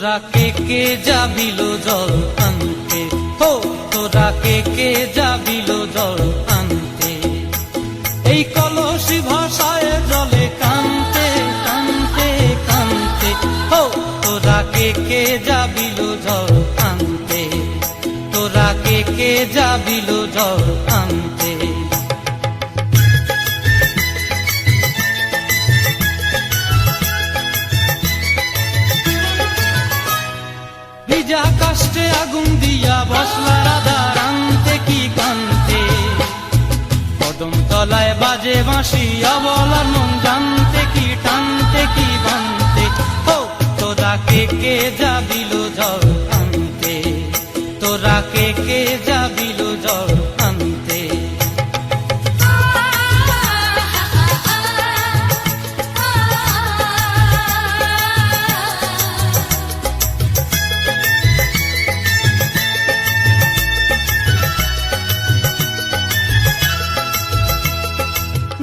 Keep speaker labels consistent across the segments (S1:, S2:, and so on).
S1: তোরা কে যাবিল জল আনতে, হো তোরা কে যাবিল জল আনতে, এই কলসি ভাষায় জলে কানতে কানতে কানতে, হো তোরা কে যাবিল জল আনতে, তোরা কে যাবিল জল আনতে। ভিজা কাষ্টে আগুন দিয়া বসলা রাধা রানতে কি কানতে, কদম তলায় বাজে বাঁশি অবলার মন জানতে কি টানতে কি বানতে, হো তোরা কে যাবিল জল আনতে, তোরা কে যাবিল জল আনতে।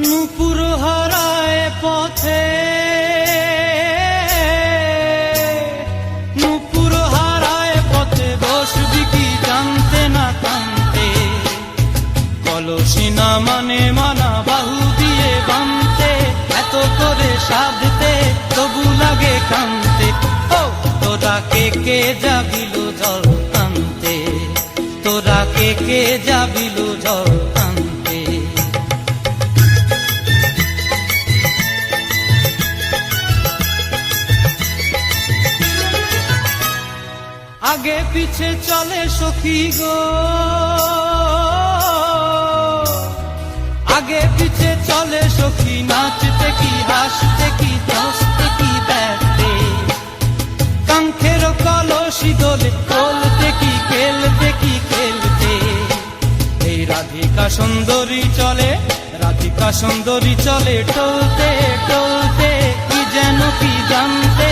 S1: নূপুর হারায় পথে, নূপুর হারায় পথে বসবি কি জানতে না কানতে, কলসি না মানে মানা বাহু দিয়ে বানতে, এত করে সাধতে তবু লাগে কানতে, ও তোরা কে যাবিল জল আনতে, তোরা কে যাবিল জল আনতে। আগে পিছে চলে সখী গো, আগে পিছে চলে সখী, নাচতে কি হাসতে কি দশতে কি দেখতে, কাঙ্ক্ষের কলসি দোলে তোলতে কি খেলতে কি খেলতে, এই রাধিকা সুন্দরী চলে, রাধিকা সুন্দরী চলে টলতে টলতে, কি যেন কি জানতে